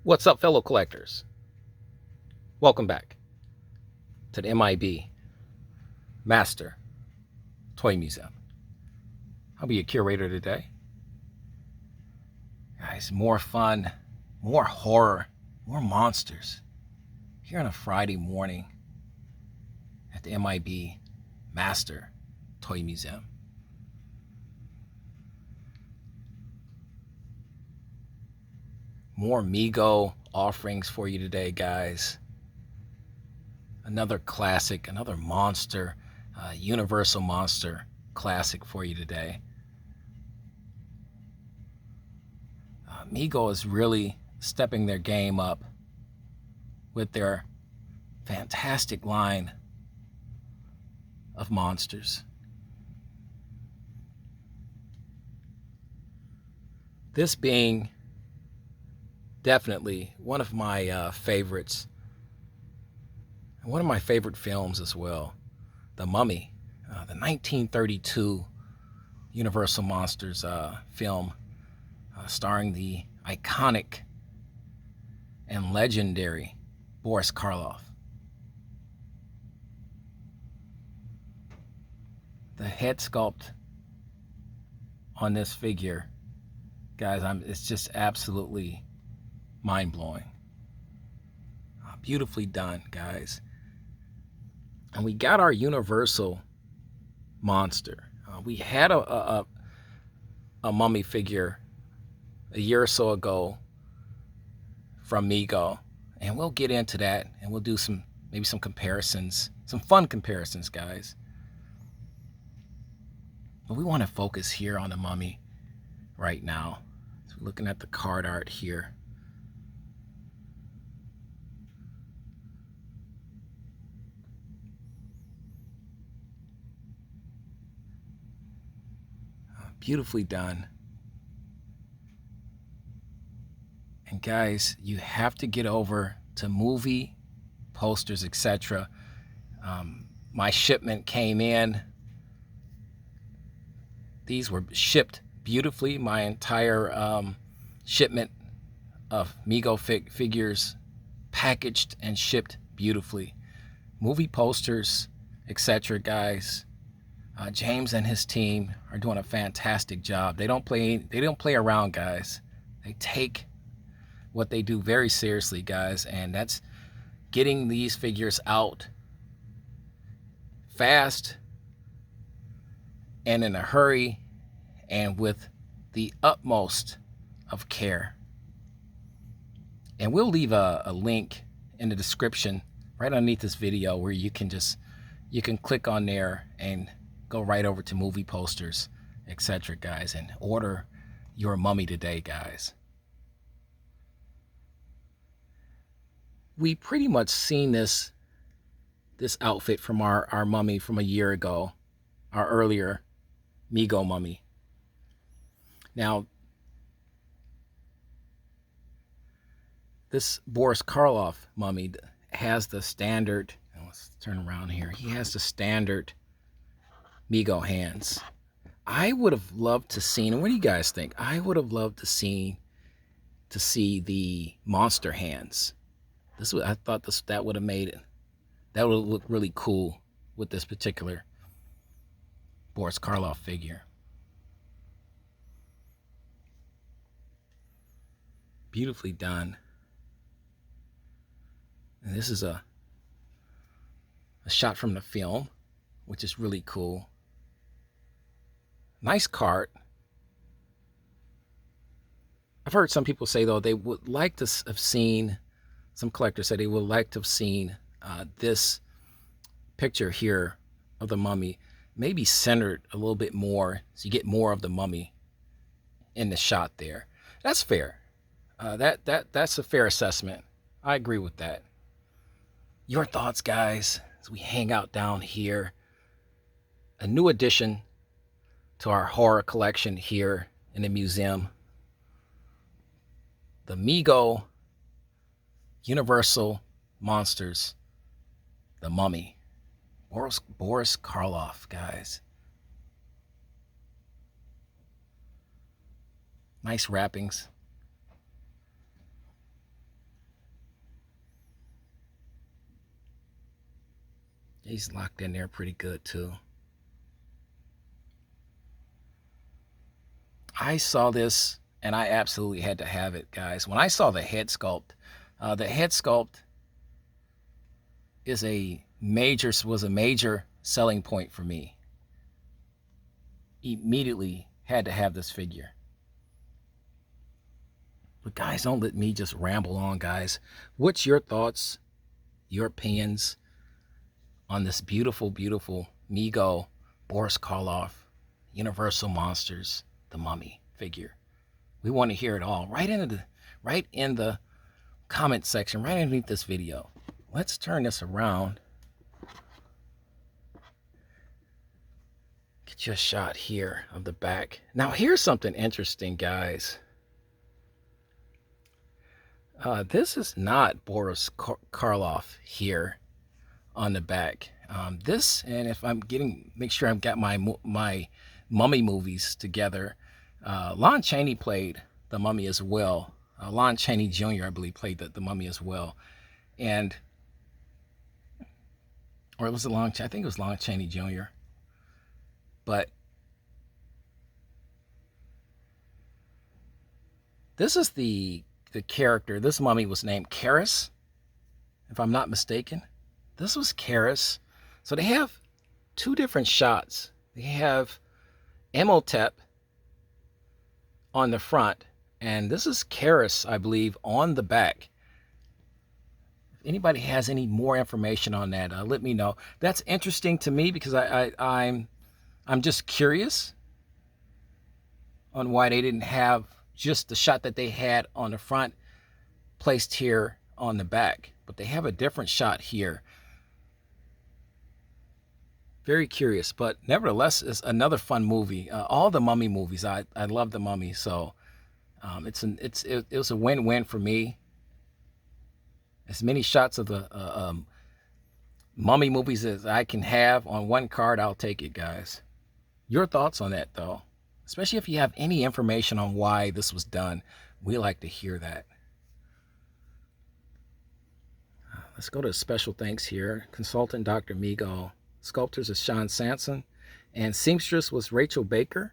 What's up, fellow collectors? Welcome back to the M.I.B. Master Toy Museum. I'll be your curator today. Guys, more fun, more horror, more monsters here on a Friday morning at the M.I.B. Master Toy Museum. More Mego offerings for you today, guys. Another classic, another monster, Universal Monster classic for you today. Mego is really stepping their game up with their fantastic line of monsters. This being definitely one of my favorites, and one of my favorite films as well, The Mummy, the 1932 Universal Monsters film, starring the iconic and legendary Boris Karloff. The head sculpt on this figure, guys, it's just absolutely mind-blowing. Beautifully done, guys. And we got our Universal monster. We had a mummy figure a year or so ago from Mego, and we'll get into that, and we'll do maybe some comparisons, some fun comparisons, guys. But we want to focus here on the mummy right now. So we're looking at the card art here. Beautifully done. And guys, you have to get over to movie posters, etc. My shipment came in. These were shipped beautifully. My entire shipment of Mego figures packaged and shipped beautifully. Movie posters, etc. Guys, James and his team are doing a fantastic job. They don't play around, guys. They take what they do very seriously, guys, and that's getting these figures out fast and in a hurry and with the utmost of care. And we'll leave a link in the description right underneath this video where you can click on there and go right over to movie posters, etc. guys, and order your mummy today, guys. We pretty much seen this outfit from our mummy from a year ago, our earlier Mego mummy. Now, this Boris Karloff mummy has the standard, let's turn around here, he has the standard Mego hands. I would have loved to seen, and what do you guys think? I would have loved to see the monster hands. I thought that would have made it. That would look really cool with this particular Boris Karloff figure. Beautifully done. And this is a shot from the film, which is really cool. Nice card. I've heard some people say, though, they would like to have seen, some collectors say they would like to have seen this picture here of the mummy maybe centered a little bit more, so you get more of the mummy in the shot there. That's fair. That's a fair assessment. I agree with that. Your thoughts, guys, as we hang out down here. A new addition to our horror collection here in the museum. The Mego Universal Monsters, The Mummy. Boris Karloff, guys. Nice wrappings. He's locked in there pretty good too. I saw this and I absolutely had to have it, guys. When I saw the head sculpt was a major selling point for me. Immediately had to have this figure. But guys, don't let me just ramble on, guys. What's your thoughts, your opinions on this beautiful, beautiful Mego, Boris Karloff, Universal Monsters, the Mummy figure? We want to hear it all. Right in the comment section, right underneath this video. Let's turn this around. Get you a shot here of the back. Now here's something interesting, guys. This is not Boris Karloff here on the back. And if I'm make sure I've got my Mummy movies together. Lon Chaney played the Mummy as well. Lon Chaney Jr., I believe, played the Mummy as well. Or was it I think it was Lon Chaney Jr. But this is the character. This Mummy was named Karis, if I'm not mistaken. This was Karis. So they have two different shots. They have M.I.B on the front, and this is Karis, I believe, on the back. If anybody has any more information on that, let me know. That's interesting to me because I'm just curious on why they didn't have just the shot that they had on the front placed here on the back, but they have a different shot here. Very curious, but nevertheless, it's another fun movie. All the Mummy movies, I love the Mummy, so it was a win-win for me. As many shots of the Mummy movies as I can have on one card, I'll take it, guys. Your thoughts on that, though, especially if you have any information on why this was done, we like to hear that. Let's go to special thanks here. Consultant Dr. Mego. Sculptors is Sean Sanson, and seamstress was Rachel Baker.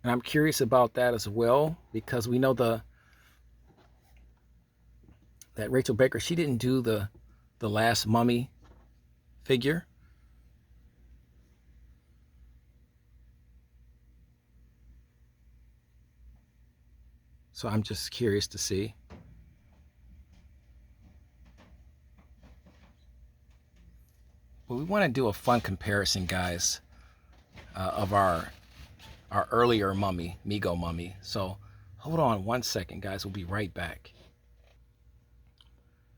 And I'm curious about that as well, because we know that Rachel Baker, she didn't do the last Mummy figure. So I'm just curious to see. But we want to do a fun comparison, guys, of our earlier Mummy, Mego Mummy. So hold on one second, guys. We'll be right back.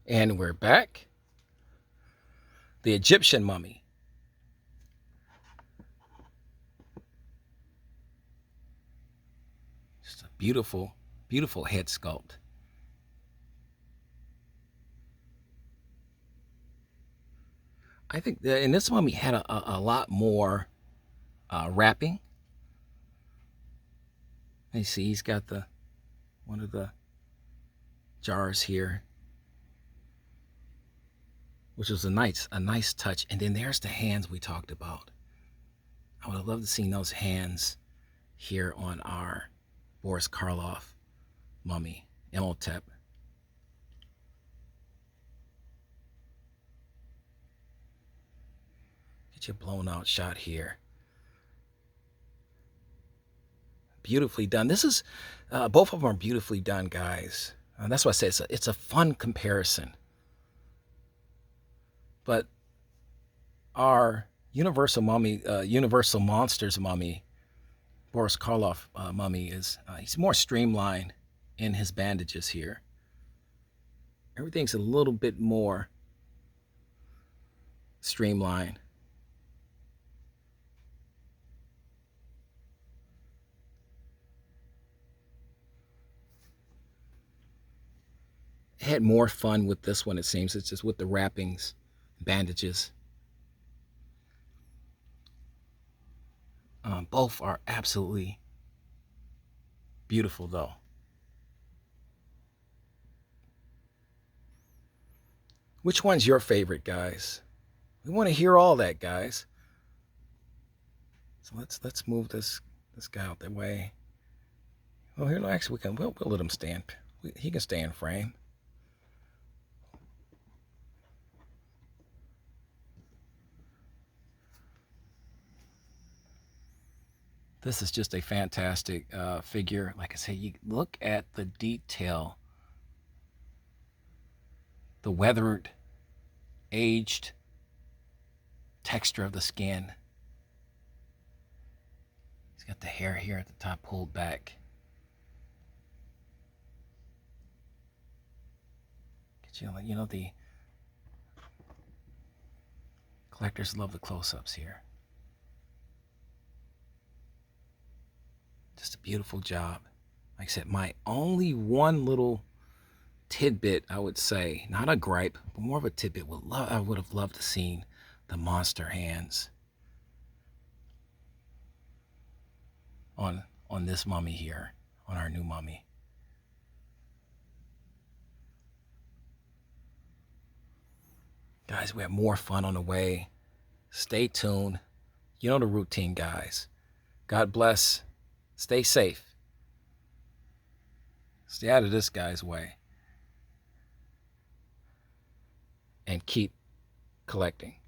And we're back. The Egyptian Mummy. Just a beautiful, beautiful head sculpt. I think in this Mummy had a lot more wrapping. You see, he's got one of the jars here, which was a nice touch. And then there's the hands we talked about. I would have loved to see those hands here on our Boris Karloff Mummy, M.I.B. Get your blown out shot here. Beautifully done. This is both of them are beautifully done, guys. That's why I say it's a fun comparison. But our Universal Mummy, Universal Monsters Mummy, Boris Karloff Mummy is he's more streamlined in his bandages here. Everything's a little bit more streamlined. Had more fun with this one, it seems. It's just with the wrappings, bandages. Both are absolutely beautiful, though. Which one's your favorite, guys? We want to hear all that, guys. So let's move this guy out the way. Well, here, actually, we'll let him stand. He can stay in frame. This is just a fantastic figure. Like I say, you look at the detail, the weathered, aged texture of the skin. He's got the hair here at the top pulled back. You know, the collectors love the close-ups here. Just a beautiful job. Like I said, my only one little tidbit, I would say, not a gripe, but more of a tidbit, I would have loved to seen the monster hands on this mummy here, on our new mummy. Guys, we have more fun on the way. Stay tuned. You know the routine, guys. God bless. Stay safe. Stay out of this guy's way. And keep collecting.